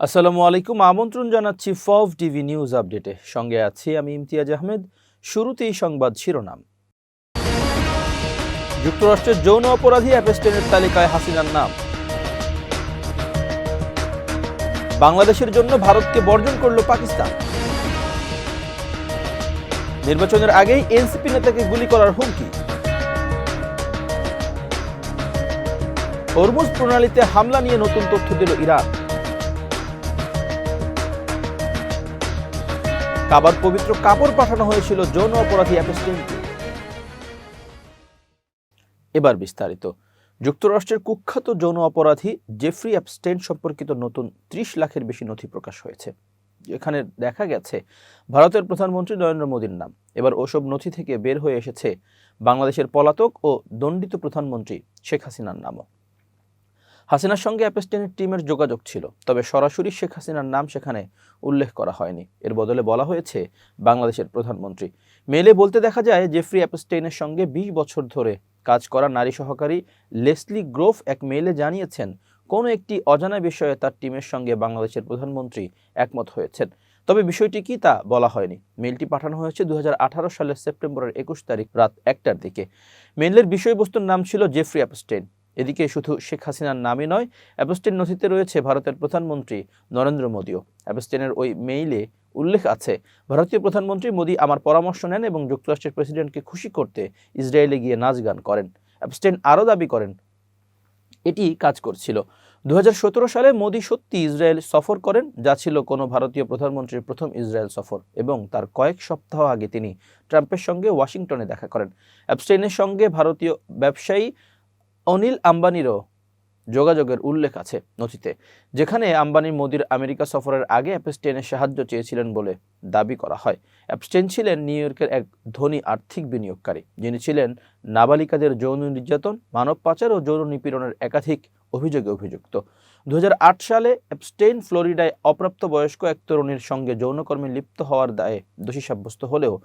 আসসালামু আলাইকুম। আমন্ত্রণ জানাচ্ছি ফভ টিভি নিউজ আপডেটে। সঙ্গে আছি আমি ইমতিয়াজ আহমেদ। শুরুতেই সংবাদ শিরোনাম। যুক্তরাষ্ট্রের যৌন অপরাধী অ্যাপস্টেনের তালিকায় হাসিনার নাম। বাংলাদেশের জন্য ভারতকে বর্জন করল পাকিস্তান। নির্বাচনের আগেই এনসিপি নেতাকে গুলি করার হুমকি। হরমুজ প্রণালীতে হামলা নিয়ে নতুন তথ্য দিল ইরান। কাবার পবিত্র কাপড় পাঠানো হয়েছিল যৌন অপরাধী অ্যাপস্টেনকে। এবার বিস্তারিত। যুক্তরাষ্ট্রের কুখ্যাত যৌন অপরাধী জেফ্রি অ্যাপস্টেন সম্পর্কিত নতুন ৩০ লাখের বেশি নথি প্রকাশ হয়েছে। এখানে দেখা গেছে ভারতের প্রধানমন্ত্রী নরেন্দ্র মোদীর নাম। এবার ওসব নথি থেকে বের হয়ে এসেছে বাংলাদেশের পলাতক ও দণ্ডিত প্রধানমন্ত্রী শেখ হাসিনার নামও। হাসিনার সঙ্গে অ্যাপস্টেনের টিমের যোগাযোগ ছিল, তবে সরাসরি শেখ হাসিনার নাম সেখানে উল্লেখ করা হয়নি। এর বদলে বলা হয়েছে বাংলাদেশের প্রধানমন্ত্রী। মেলে বলতে দেখা যায় জেফ্রি অ্যাপস্টেইনের সঙ্গে ২০ বছর ধরে কাজ করা নারী সহকারী লেসলি গ্রোভ এক মেইলে জানিয়েছেন কোনো একটি অজানা বিষয়ে তার টিমের সঙ্গে বাংলাদেশের প্রধানমন্ত্রী একমত হয়েছেন। তবে বিষয়টি কি তা বলা হয়নি। মেইলটি পাঠানো হয়েছে ২০১৮ সালের সেপ্টেম্বরের ২১ তারিখ রাত ১টার দিকে। মেইলের বিষয়বস্তুর নাম ছিল জেফ্রি অ্যাপস্টেইন। এদিকে শুধু শেখ হাসিনার নামই নয়, অ্যাপস্টেইন নথিতে রয়েছে ভারতের প্রধানমন্ত্রী নরেন্দ্র মোদীও। অ্যাপস্টেইনের ওই মেইলে উল্লেখ আছে, ভারতীয় প্রধানমন্ত্রী মোদী আমার পরামর্শ নেন এবং যুক্তরাষ্ট্রের প্রেসিডেন্টকে খুশি করতে ইসরায়েলে গিয়ে নাচ গান করেন। অ্যাপস্টেইন আরও দাবি করেন এটি কাজ করছিল। ২০১৭ সালে মোদী সত্যি ইসরায়েল সফর করেন, যা ছিল কোনো ভারতীয় প্রধানমন্ত্রীর প্রথম ইসরায়েল সফর, এবং তার কয়েক সপ্তাহ আগে তিনি ট্রাম্পের সঙ্গে ওয়াশিংটনে দেখা করেন। অ্যাপস্টেইনের সঙ্গে ভারতীয় ব্যবসায়ী অনিল আম্বানিরও যোগাযোগের উল্লেখ আছে নথিতে, যেখানে আম্বানি মোদির আমেরিকা সফরের আগে অ্যাপস্টেইনের সাহায্য চেয়েছিলেন বলে দাবি করা হয়। অ্যাপস্টেইন ছিলেন নিউ ইয়র্কের এক ধনী আর্থিক বিনিয়োগকারী, যিনি ছিলেন নাবালিকাদের যৌন নির্যাতন, মানব পাচার ও যৌন নিপীড়নের একাধিক অভিযোগে অভিযুক্ত। ২০০৮ সালে অ্যাপস্টেইন ফ্লোরিডায় অপ্রাপ্তবয়স্ক এক তরুণীর সঙ্গে যৌনকর্মে লিপ্ত হওয়ার দায়ে দোষী সাব্যস্ত হলেও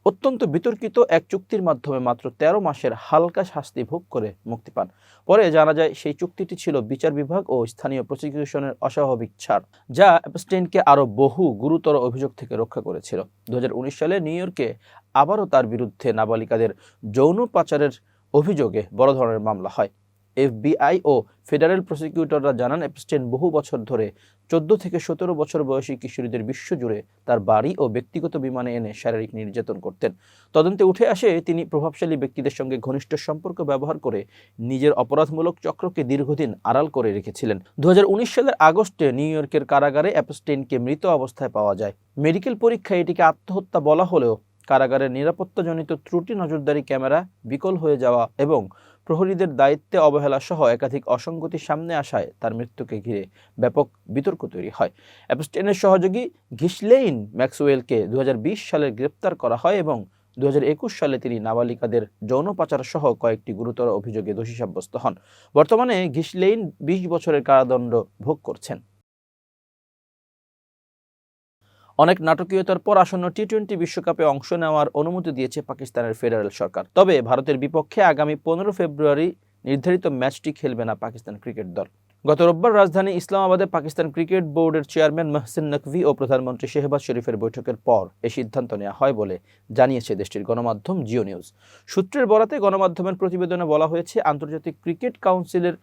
অত্যন্ত বিতর্কিত এক চুক্তির মাধ্যমে মাত্র ১৩ মাসের হালকা শাস্তি ভোগ করে মুক্তি পান। পরে জানা যায় সেই চুক্তিটি ছিল বিচার বিভাগ ও স্থানীয় প্রসিকিউশনের অস্বাভাবিক ছাড়, যা অ্যাপস্টেইনকে আরও বহু গুরুতর অভিযোগ থেকে রক্ষা করেছিল। ২০১৯ সালে নিউ ইয়র্কে আবারও তার বিরুদ্ধে নাবালিকাদের যৌন পাচারের অভিযোগে বড় ধরনের মামলা হয়। এফবিআই ও ফেডারেল প্রসিকিউটররা জানান, অ্যাপস্টেইন বহু বছর ধরে ১৪ থেকে ১৭ বছর বয়সী কিশোরীদের বিশ্বজুড়ে তার বাড়ি ও ব্যক্তিগত বিমানে এনে শারীরিক নির্যাতন করতেন। তদন্তে উঠে আসে তিনি প্রভাবশালী ব্যক্তিদের সঙ্গে ঘনিষ্ঠ সম্পর্ক ব্যবহার করে নিজের অপরাধমূলক চক্রকে দীর্ঘদিন আড়াল করে রেখেছিলেন। ২০১৯ সালের আগস্টে নিউ ইয়র্কের কারাগারে অ্যাপস্টেইনকে মৃত অবস্থায় পাওয়া যায়। মেডিকেল পরীক্ষায় এটিকে আত্মহত্যা বলা হলেও কারাগারের নিরাপত্তাজনিত ত্রুটি, নজরদারি ক্যামেরা বিকল হয়ে যাওয়া এবং প্রহরীদের দায়িত্বে অবহেলা সহ একাধিক অসঙ্গতি সামনে আসায় তার মৃত্যুকে ঘিরে ব্যাপক বিতর্ক তৈরি হয়। অ্যাপস্টেইনের সহযোগী ঘিসলেইন ম্যাক্সওয়েলকে ২০২০ সালে গ্রেপ্তার করা হয় এবং ২০২১ সালে তিনি নাবালিকাদের যৌন পাচার সহ কয়েকটি গুরুতর অভিযোগে দোষী সাব্যস্ত হন। বর্তমানে ঘিসলেইন ২০ বছরের কারাদণ্ড ভোগ করছেন। অনেক নাটকীয়তার পর আসন্ন টি-২০ বিশ্বকাপে অংশ নেওয়ার অনুমতি দিয়েছে পাকিস্তানের ফেডারেল সরকার। তবে ভারতের বিপক্ষে আগামী ১৫ ফেব্রুয়ারি নির্ধারিত ম্যাচটি খেলবে না পাকিস্তান ক্রিকেট দল। গত রোববার রাজধানী ইসলামাবাদে পাকিস্তান ক্রিকেট বোর্ডের চেয়ারম্যান মহসিন নকভি ও প্রধানমন্ত্রী শেহবাজ শরীফের বৈঠকের পর এই সিদ্ধান্ত নেওয়া হয় বলে জানিয়েছে দেশটির গণমাধ্যম জিও নিউজ। সূত্রের বরাতে গণমাধ্যমের প্রতিবেদনে বলা হয়েছে, আন্তর্জাতিক ক্রিকেট কাউন্সিলের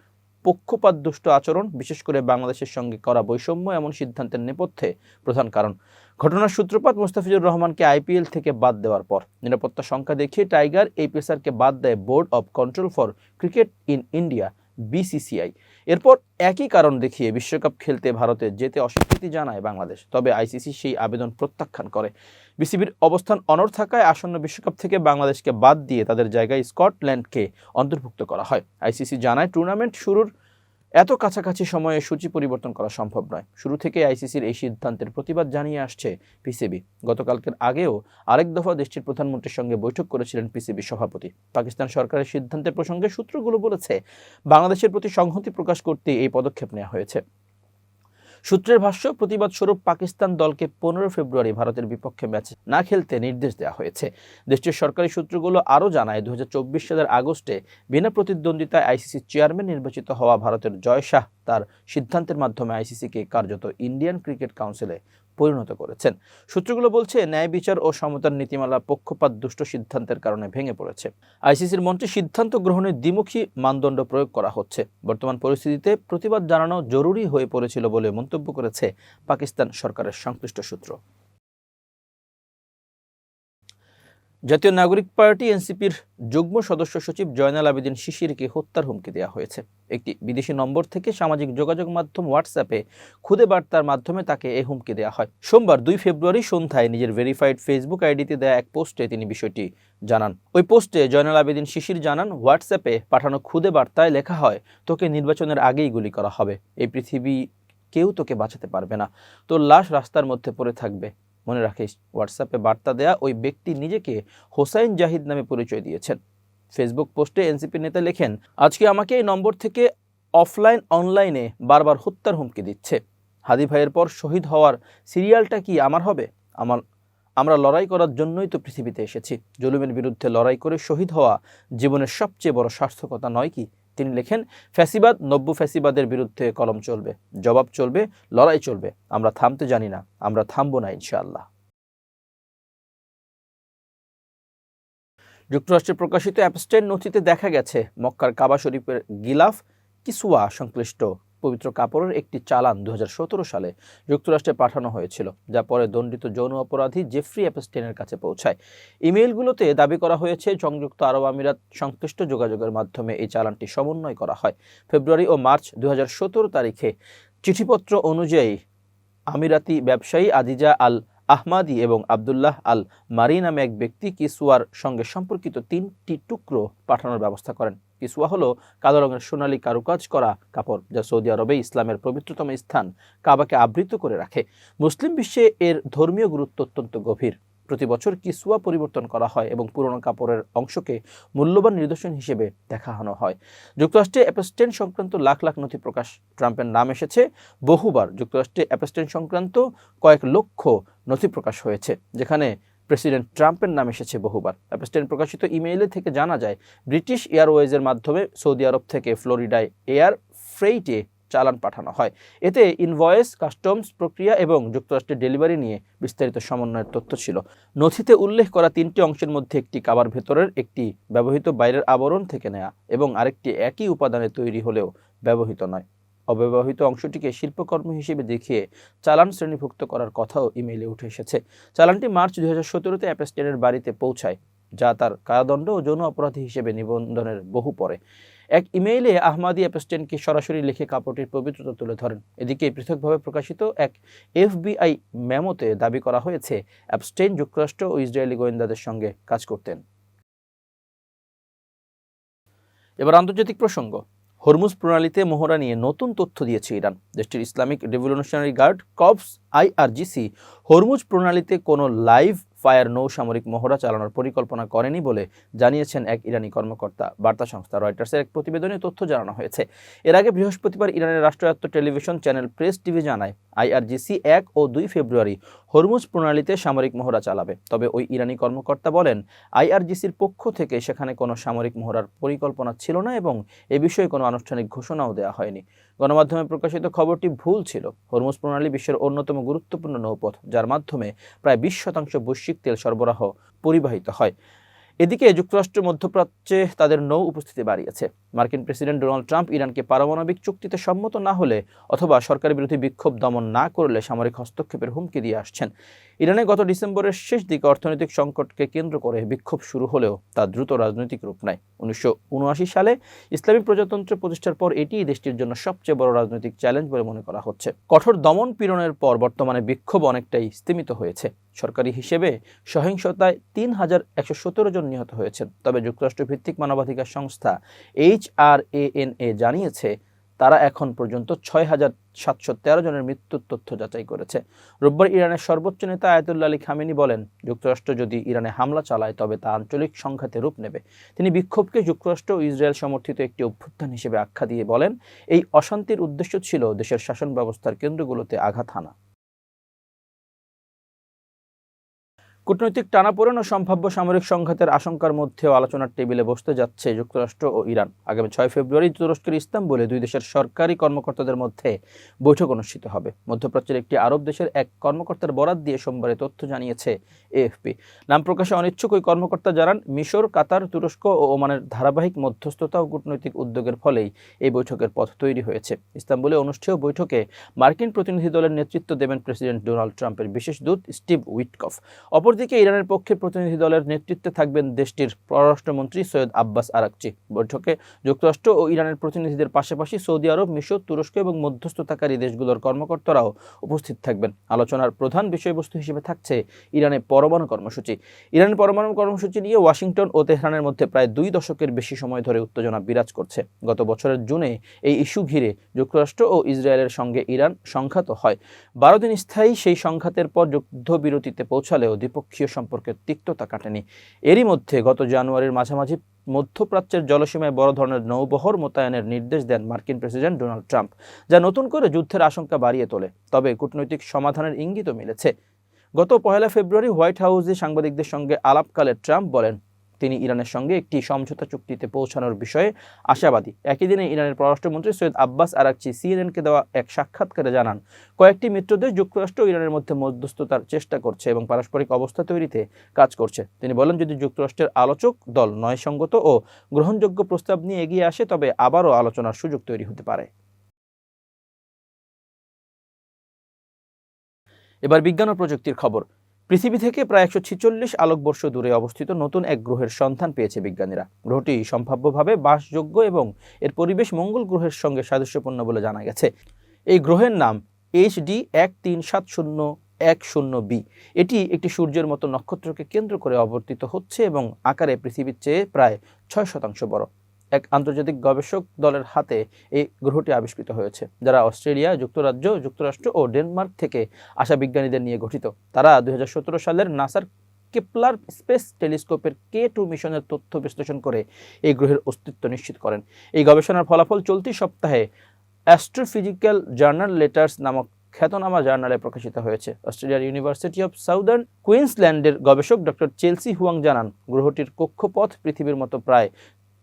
পক্ষপাতদুষ্ট আচরণ, বিশেষ করে বাংলাদেশের সঙ্গে করা বৈষম্য এমন সিদ্ধান্তের নেপথ্যে প্রধান কারণ। ঘটনার সূত্রপাত মুস্তাফিজুর রহমানকে আইপিএল থেকে বাদ দেওয়ার পর। নিরাপত্তা সংখ্যা দেখিয়ে টাইগার এই পেসারকে বাদ দেয় board of control for cricket in India BCCI. এরপর একই কারণ দেখিয়ে বিশ্বকাপ খেলতে ভারতে যেতে অস্বীকৃতি জানায় বাংলাদেশ। তবে আইসিসি সেই আবেদন প্রত্যাখ্যান করে। বিসিবির অবস্থান অনড় থাকায় আসন্ন বিশ্বকাপ থেকে বাংলাদেশকে বাদ দিয়ে তাদের জায়গায় স্কটল্যান্ডকে অন্তর্ভুক্ত করা হয়। আইসিসি জানায়, টুর্নামেন্ট শুরুর এত কাছাকাছি সময়ে সূচি পরিবর্তন করা সম্ভব নয়। শুরু থেকে আইসিসির এই সিদ্ধান্তের প্রতিবাদ জানিয়ে আসছে পিসিবি। গতকালকের আগেও আরেক দফা দেশটির প্রধানমন্ত্রীর সঙ্গে বৈঠক করেছিলেন পিসিবি সভাপতি। পাকিস্তান সরকারের সিদ্ধান্তের প্রসঙ্গে সূত্রগুলো বলেছে, বাংলাদেশের প্রতি সংহতি প্রকাশ করতে এই পদক্ষেপ নেওয়া হয়েছে। সূত্রের ভাষ্য, প্রতিবাদ স্বরূপ পাকিস্তান দলকে 15 ফেব্রুয়ারি ভারতের বিপক্ষে ম্যাচ না খেলতে নির্দেশ দেওয়া হয়েছে। দেশটির সরকারি সূত্রগুলো আরও জানায়, 2024 সালের আগস্টে বিনা প্রতিদ্বন্দ্বিতায় আইসিসির চেয়ারম্যান নির্বাচিত হওয়া ভারতের জয় শাহ তার সিদ্ধান্তের মাধ্যমে আইসিসিকে কার্যত ইন্ডিয়ান ক্রিকেট কাউন্সিলে পরিণত করেছেন। সূত্রগুলো বলছে, ন্যায় বিচার ও সমতার নীতিমালা পক্ষপাত দুষ্ট সিদ্ধান্তের কারণে ভেঙে পড়েছে। আইসিসির মঞ্চে সিদ্ধান্ত গ্রহণে দ্বিমুখী মানদণ্ড প্রয়োগ করা হচ্ছে। বর্তমান পরিস্থিতিতে প্রতিবাদ জানানো জরুরি হয়ে পড়েছিল বলে মন্তব্য করেছে পাকিস্তান সরকারের সংশ্লিষ্ট সূত্র। জাতীয় নাগরিক পার্টি এনসিপির যুগ্ম সদস্য সচিব জয়নাল আবেদিন শিশিরকে হত্যার হুমকি দেওয়া হয়েছে। একটি বিদেশি নম্বর থেকে সামাজিক যোগাযোগ মাধ্যম হোয়াটসঅ্যাপে খুদে বার্তার মাধ্যমে তাকে এই হুমকি দেওয়া হয়। সোমবার 2 ফেব্রুয়ারি সন্ধ্যায় নিজের ভেরিফাইড ফেসবুক আইডিতে দেয়া এক পোস্টে তিনি বিষয়টি জানান। ওই পোস্টে জয়নাল আবেদিন শিশির জানান, হোয়াটসঅ্যাপে পাঠানো খুদে বার্তায় লেখা হয়, তোকে নির্বাচনের আগেই গুলি করা হবে, এই পৃথিবী কেউ তোকে বাঁচাতে পারবে না, তোর লাশ রাস্তার মধ্যে পড়ে থাকবে, মনে রাখিস। হোয়াটসঅ্যাপে বার্তা দেয়া ওই ব্যক্তি নিজেকে হোসাইন জাহিদ নামে পরিচয় দিয়েছেন। ফেসবুক পোস্টে এনসিপি নেতা লেখেন, আজকে আমাকে এই নম্বর থেকে অফলাইন অনলাইনে বারবার হত্যার হুমকি দিচ্ছে। হাদি ভাইয়ের পর শহীদ হওয়ার সিরিয়ালটা কি আমার হবে? আমরা লড়াই করার জন্যই তো পৃথিবীতে এসেছি। জুলুমের বিরুদ্ধে লড়াই করে শহীদ হওয়া জীবনের সবচেয়ে বড় সার্থকতা নয় কি? তিনি লেখেন, ফ্যাসিবাদ নব্য ফ্যাসিবাদের বিরুদ্ধে কলম চলবে, জবাব চলবে, লড়াই চলবে। আমরা থামতে জানি না, আমরা থামবো না ইনশাআল্লাহ। যুক্তরাষ্ট্রে প্রকাশিত অ্যাপস্টেইন নথিতে দেখা গেছে, মক্কার কাবা শরীফের গিলাফ কিসওয়া সংশ্লিষ্ট পবিত্র কাপড়ের একটি চালান 2017 সালে যুক্তরাষ্ট্রে পাঠানো হয়েছিল, যা পরে দণ্ডিত যৌন অপরাধী জেফ্রি অ্যাপস্টেইনের কাছে পৌঁছায়। ইমেইলগুলোতে দাবি করা হয়েছে, সংযুক্ত আরব আমিরাত সংশ্লিষ্ট যোগাযোগের মাধ্যমে এই চালানটি সমন্বয় করা হয়। ফেব্রুয়ারি ও মার্চ 2017 তারিখে চিঠিপত্র অনুযায়ী আমিরাতি ব্যবসায়ী আদিজা আল আহমাদি এবং আবদুল্লাহ আল মারি নামে এক ব্যক্তি কিসওয়ার সঙ্গে সম্পর্কিত 3টি টুকরো পাঠানোর ব্যবস্থা করেন। কিসওয়া হলো কালো রঙের সোনালী কারুকাজ করা কাপড়, যা সৌদি আরবে ইসলামের পবিত্রতম স্থান কাবাকে আবৃত করে রাখে। মুসলিম বিশ্বে এর ধর্মীয় গুরুত্ব অত্যন্ত গভীর। প্রতি বছর কিসওয়া পরিবর্তন করা হয় এবং পুরনো কাপড়ের অংশকে মূল্যবান নিদর্শন হিসেবে দেখানো হয়। যুক্তরাষ্ট্রে অ্যাপস্টেইন সংক্রান্ত লাখ লাখ নথি প্রকাশ। ট্রাম্পের নাম এসেছে বহুবার। যুক্তরাষ্ট্রে অ্যাপস্টেইন সংক্রান্ত কয়েক লক্ষ নথি প্রকাশ হয়েছে, যেখানে প্রেসিডেন্ট ট্রাম্পের নাম এসেছে বহুবার। অ্যাপস্টেইন প্রকাশিত ইমেইলে থেকে জানা যায়, ব্রিটিশ এয়ারওয়েজের মাধ্যমে সৌদি আরব থেকে ফ্লোরিডায় এয়ার ফ্রেইটে চালান পাঠানো হয়। এতে ইনভয়েস, কাস্টমস প্রক্রিয়া এবং যুক্তরাষ্ট্রের ডেলিভারি নিয়ে বিস্তারিত সমন্বয়ের তথ্য ছিল। নথিতে উল্লেখ করা 3টি অংশের মধ্যে একটি কাবার ভেতরের, একটি ব্যবহৃত বাইরের আবরণ থেকে নেয়া এবং আরেকটি একই উপাদানে তৈরি হলেও ব্যবহৃত নয়। অব্যবহৃত অংশটিকে শিল্পকর্ম হিসেবে দেখিয়ে চালান শ্রেণীভুক্ত করার কথাও ইমেইলে উঠে এসেছে। চালানটি মার্চ 2017-তে অ্যাপস্টেইনের বাড়িতে পৌঁছায়, যা তার কারাদণ্ড ও যৌন অপরাধী হিসেবে নিবন্ধনের বহু পরে। এক ইমেইলে আহমাদি অ্যাপস্টেইনকে সরাসরি লিখে কাপড়টির পবিত্রতা তুলে ধরেন। এদিকে পৃথকভাবে প্রকাশিত এক এফবিআই মেমোতে দাবি করা হয়েছে, অ্যাপস্টেইন যুক্তরাষ্ট্র ও ইসরায়েলি গোয়েন্দাদের সঙ্গে কাজ করতেন। এবার আন্তর্জাতিক প্রসঙ্গ। হরমুজ প্রণালীতে মহড়া নিয়ে নতুন তথ্য দিয়েছে ইরান। দেশটির Islamic revolutionary guard corps IRGC Hormuz প্রণালীতে কোনো লাইভ ফায়ার নৌ সামরিক মহড়া চালানোর পরিকল্পনা করেনি বলে জানিয়েছেন এক ইরানি কর্মকর্তা। বার্তা সংস্থা রয়টার্সের এক প্রতিবেদনে তথ্য জানানো হয়েছে। এর আগে বৃহস্পতিবার ইরানের রাষ্ট্রায়ত্ত টেলিভিশন চ্যানেল প্রেস টিভি জানায়, আইআরজিসি 1 ও 2 ফেব্রুয়ারি হরমুজ প্রণালীতে সামরিক মহড়া চালাবে। তবে ওই ইরানি কর্মকর্তা বলেন, আইআরজিসির পক্ষ থেকে সেখানে কোনো সামরিক মহড়ার পরিকল্পনা ছিল না এবং এ বিষয়ে কোনো আনুষ্ঠানিক ঘোষণাও দেওয়া হয়নি। গণমাধ্যমে প্রকাশিত খবরটি ভুল ছিল। হরমুজ প্রণালী বিশ্বের অন্যতম গুরুত্বপূর্ণ নৌপথ, যার মাধ্যমে প্রায় 20% বৈশ্বিক তেল সরবরাহ পরিবাহিত হয়। এদিকে যুক্তরাষ্ট্র মধ্যপ্রাচ্যে তাদের নৌ উপস্থিতি বাড়িয়েছে। মার্কিন প্রেসিডেন্ট ডোনাল্ড ট্রাম্প ইরানকে পারমাণবিক চুক্তিতে সম্মত না হলে অথবা সরকার বিরোধী বিক্ষোভ দমন না করলে সামরিক হস্তক্ষেপের হুমকি দিয়ে আসছেন। ইরানে গত ডিসেম্বরের শেষ দিকে অর্থনৈতিক সংকটকে কেন্দ্র করে বিক্ষোভ শুরু হলেও তা দ্রুত রাজনৈতিক রূপ নেয়। 1979 সালে ইসলামী প্রজাতন্ত্র প্রতিষ্ঠার পর এটিই দেশটির জন্য সবচেয়ে বড় রাজনৈতিক চ্যালেঞ্জ বলে মনে করা হচ্ছে। কঠোর দমন পীড়নের পর বর্তমানে বিক্ষোভ অনেকটাই স্তিমিত হয়েছে। সরকারি হিসেবে সহিংসতায় 3117 জন নিহত হয়েছেন। তবে যুক্তরাষ্ট্র ভিত্তিক মানবাধিকার সংস্থা HRANA জানিয়েছে, তারা এখন পর্যন্ত 6,713 জনের মৃত্যুর তথ্য যাচাই করেছে। রোববার ইরানের সর্বোচ্চ নেতা আয়াতুল্লাহ আলী খামেনি বলেন, যুক্তরাষ্ট্র যদি ইরানে হামলা চালায় তবে তা আঞ্চলিক সংঘাতে রূপ নেবে। তিনি বিক্ষোভকে যুক্তরাষ্ট্র ও ইসরায়েল সমর্থিত একটি অভ্যুত্থান হিসেবে আখ্যা দিয়ে বলেন, এই অশান্তির উদ্দেশ্য ছিল দেশের শাসন ব্যবস্থার কেন্দ্রগুলোতে আঘাত হানা। কূটনৈতিক টানাপোড়েন ও সম্ভাব্য সামরিক সংঘাতের আশঙ্কার মধ্যেও আলোচনার টেবিলে বসতে যাচ্ছে যুক্তরাষ্ট্র ও ইরান। আগামী 6 ফেব্রুয়ারি তুরস্কের ইস্তাম্বুলে দুই দেশের সরকারি কর্মকর্তাদের মধ্যে বৈঠক অনুষ্ঠিত হবে। মধ্যপ্রাচ্যের একটি আরব দেশের এক কর্মকর্তার বরাত দিয়ে সোমবার তথ্য জানিয়েছে এএফপি। নাম প্রকাশে অনিচ্ছুক ওই কর্মকর্তা জানান, মিশর, কাতার, তুরস্ক ও ওমানের ধারাবাহিক মধ্যস্থতা ও কূটনৈতিক উদ্যোগের ফলেই এই বৈঠকের পথ তৈরি হয়েছে। ইস্তাম্বুলে অনুষ্ঠেয় বৈঠকে মার্কিন প্রতিনিধি দলের নেতৃত্ব দেবেন প্রেসিডেন্ট ডোনাল্ড ট্রাম্পের বিশেষ দূত স্টিভ উইটকফ। অপরদিকে ইরানের পক্ষে প্রতিনিধি দলের নেতৃত্বে থাকবেন দেশটির পররাষ্ট্রমন্ত্রী সৈয়দ আব্বাস আরাকচি। বৈঠকে যুক্তরাষ্ট্র ও ইরানের প্রতিনিধিদের পাশাপাশি সৌদি আরব, মিশর, তুরস্ক এবং মধ্যস্থতাকারী দেশগুলোর কর্মকর্তারাও উপস্থিত থাকবেন। আলোচনার প্রধান বিষয়বস্তু হিসেবে থাকছে ইরানের পরমাণু কর্মসূচি। ইরানের পরমাণু কর্মসূচি নিয়ে ওয়াশিংটন ও তেহরানের মধ্যে প্রায় 2 দশকের বেশি সময় ধরে উত্তেজনা বিরাজ করছে। গত বছরের জুনে এই ইস্যু ঘিরে যুক্তরাষ্ট্র ও ইসরায়েলের সঙ্গে ইরান সংঘাত হয়। 12 দিন স্থায়ী সেই সংঘাতের পর যুদ্ধবিরতিতে পৌঁছালেও দ্বিপক্ষীয় সম্পর্কের তিক্ততা কাটেনি। এরই মধ্যে গত জানুয়ারির মাঝামাঝি মধ্যপ্রাচ্যের জলসীমায় বড় ধরনের নৌবহর মোতায়েনের নির্দেশ দেন মার্কিন প্রেসিডেন্ট ডোনাল্ড ট্রাম্প, যা নতুন করে যুদ্ধের আশঙ্কা বাড়িয়ে তোলে। তবে কূটনৈতিক সমাধানের ইঙ্গিতও মিলেছে। গত 1 ফেব্রুয়ারি হোয়াইট হাউসে সাংবাদিকদের সঙ্গে আলাপকালে ট্রাম্প বলেন, তিনি ইরানের সঙ্গে একটি সমঝোতা চুক্তিতে পৌঁছানোর বিষয়ে আশাবাদী। একই দিনে ইরানের পররাষ্ট্রমন্ত্রী সৈয়দ আব্বাস আরাকচি সিএনএনকে দেওয়া এক সাক্ষাৎকারে জানান, কয়েকটি মিত্রদেশ যুক্তরাষ্ট্র ও ইরানের মধ্যে মধ্যস্থতার চেষ্টা করছে এবং পারস্পরিক অবস্থা তৈরিতে কাজ করছে। তিনি বলেন, যদি যুক্তরাষ্ট্রের আলোচক দল ন্যায়সঙ্গত ও গ্রহণযোগ্য প্রস্তাব নিয়ে এগিয়ে আসে তবে আবারও আলোচনার সুযোগ তৈরি হতে পারে। এবার বিজ্ঞান ও প্রযুক্তির খবর। পৃথিবী থেকে প্রায় 146 আলোকবর্ষ দূরে অবস্থিত নতুন এক গ্রহের সন্ধান পেয়েছে বিজ্ঞানীরা। গ্রহটি সম্ভাব্যভাবে বাসযোগ্য এবং এর পরিবেশ মঙ্গল গ্রহের সঙ্গে সাদৃশ্যপূর্ণ বলে জানা গেছে। এই গ্রহের নাম HD 137010b। এটি একটি সূর্যের মতো নক্ষত্রকে কেন্দ্র করে অবর্তিত হচ্ছে এবং আকারে পৃথিবীর চেয়ে প্রায় 6% বড়। এক আন্তর্জাতিক গবেষক দলের হাতে এই গ্রহটি আবিষ্কৃত হয়েছে, যারা অস্ট্রেলিয়া, যুক্তরাজ্য, যুক্তরাষ্ট্র ও ডেনমার্ক থেকে আসা বিজ্ঞানীদের নিয়ে গঠিত। তারা 2017 সালের নাসার কেপলার স্পেস টেলিস্কোপের K2 মিশনের তথ্য বিশ্লেষণ করে এই গ্রহের অস্তিত্ব নিশ্চিত করেন। এই গবেষণার ফলাফল চলতি সপ্তাহে অ্যাস্ট্রোফিজিক্যাল জার্নাল লেটার্স নামক খ্যাতনামা জার্নালে প্রকাশিত হয়েছে। অস্ট্রেলিয়ার ইউনিভার্সিটি অফ সাউদার্ন কুইন্সল্যান্ডের গবেষক ডক্টর চেলসি হুয়াং জানান, গ্রহটির কক্ষপথ পৃথিবীর মতো প্রায়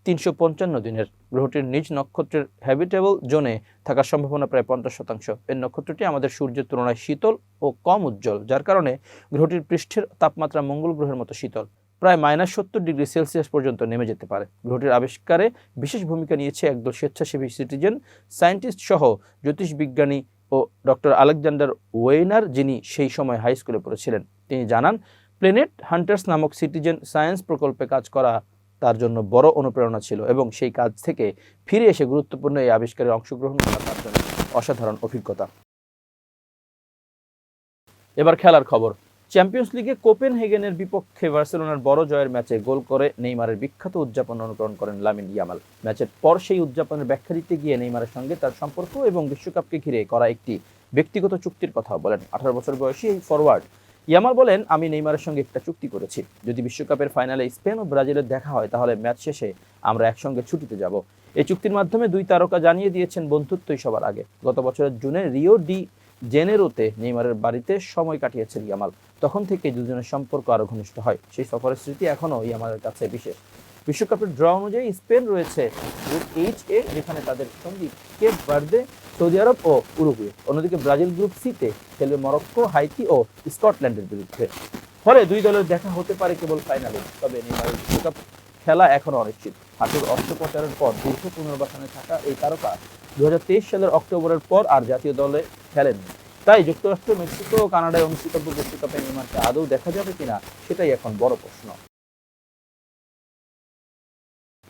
355 দিনের। গ্রহটির নিজ নক্ষত্রের হ্যাবিটেবল জোনে থাকার সম্ভাবনা প্রায় 50%। এই নক্ষত্রটি আমাদের সূর্যের তুলনায় শীতল ও কম উজ্জ্বল, যার কারণে গ্রহটির পৃষ্ঠের তাপমাত্রা মঙ্গল গ্রহের মতো শীতল, প্রায় -70 ডিগ্রি সেলসিয়াস পর্যন্ত নেমে যেতে পারে। গ্রহটির আবিষ্কারে বিশেষ ভূমিকা নিয়েছে একদল স্বেচ্ছাসেবী সিটিজেন সায়েন্টিস্ট সহ জ্যোতিষবিজ্ঞানী ও ডক্টর আলেকজান্ডার ওয়েইনার, যিনি সেই সময় হাই স্কুলে পড়েছিলেন। তিনি জানান, প্ল্যানেট হান্টার্স নামক সিটিজেন সায়েন্স প্রকল্পে কাজ করা তার জন্য বড় অনুপ্রেরণা ছিল এবং সেই কাজ থেকে ফিরে এসে গুরুত্বপূর্ণ এই আবিষ্কারে অংশগ্রহণ করা তার জন্য অসাধারণ অভিজ্ঞতা। এবার খেলার খবর। চ্যাম্পিয়ন্স লিগে কোপেনহেগেনের বিপক্ষে বার্সেলোনার বড় জয়ের ম্যাচে গোল করে নেইমারের বিখ্যাত উদযাপন অনুকরণ করেন লামিন ইয়ামাল। ম্যাচের পর সেই উদযাপনের ব্যাখ্যা দিতে গিয়ে নেইমারের সঙ্গে তার সম্পর্ক এবং বিশ্বকাপকে ঘিরে করা একটি ব্যক্তিগত চুক্তির কথা বলেন 18 বছর বয়সী এই ফরওয়ার্ড। ইয়ামাল বলেন, আমি নেইমারের সঙ্গে একটা চুক্তি করেছি, যদি বিশ্বকাপের ফাইনালে স্পেন ও ব্রাজিলের দেখা হয় তাহলে ম্যাচ শেষে আমরা একসঙ্গে ছুটিতে যাব। এই চুক্তির মাধ্যমে দুই তারকা জানিয়ে দিয়েছেন বন্ধুত্বই সবার আগে। গত বছরের জুনে রিও ডি জেনেরোতে নেইমারের বাড়িতে সময় কাটিয়েছেন ইয়ামাল। তখন থেকে দুজনের সম্পর্ক আরো ঘনিষ্ঠ হয়। সেই সফরের স্মৃতি এখনও ইয়ামালের কাছে বিশেষ। বিশ্বকাপের ড্র অনুযায়ী স্পেন রয়েছে গ্রুপ H-এ, যেখানে তাদের সঙ্গী কেপ ভার্দে, সৌদি আরব ও উরুগুয়ে। অন্যদিকে ব্রাজিল গ্রুপ C-তে খেলবে মরক্কো, হাইতি ও স্কটল্যান্ডের বিরুদ্ধে। ফলে দুই দলের দেখা হতে পারে কেবল ফাইনালে। তবে নেইমারের বিশ্বকাপ খেলা এখনো অনিশ্চিত। হাঁটুর অস্ত্রোপচারের পর দীর্ঘ পুনর্বাসনে থাকা এই তারকা 2023 সালের অক্টোবরের পর আর জাতীয় দলে খেলেননি। তাই যুক্তরাষ্ট্র, মেক্সিকো ও কানাডায় অনুষ্ঠিতব্য বিশ্বকাপে নেইমারকে আদৌ দেখা যাবে কিনা সেটাই এখন বড় প্রশ্ন।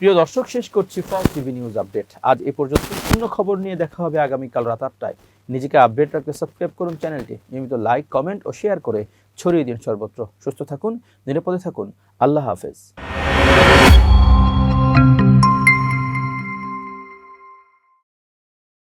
প্রিয় দর্শক, শেষ করছি ফার্স্ট টিভি নিউজ আপডেট। আজ এ পর্যন্ত। পূর্ণ খবর নিয়ে দেখা হবে আগামীকাল রাত 8টায়। নিজেকে আপডেট রাখতে সাবস্ক্রাইব করুন চ্যানেলটি, নিয়মিত লাইক, কমেন্ট ও শেয়ার করে ছড়িয়ে দিন সর্বত্র। সুস্থ থাকুন, নিরাপদে থাকুন। আল্লাহ হাফেজ।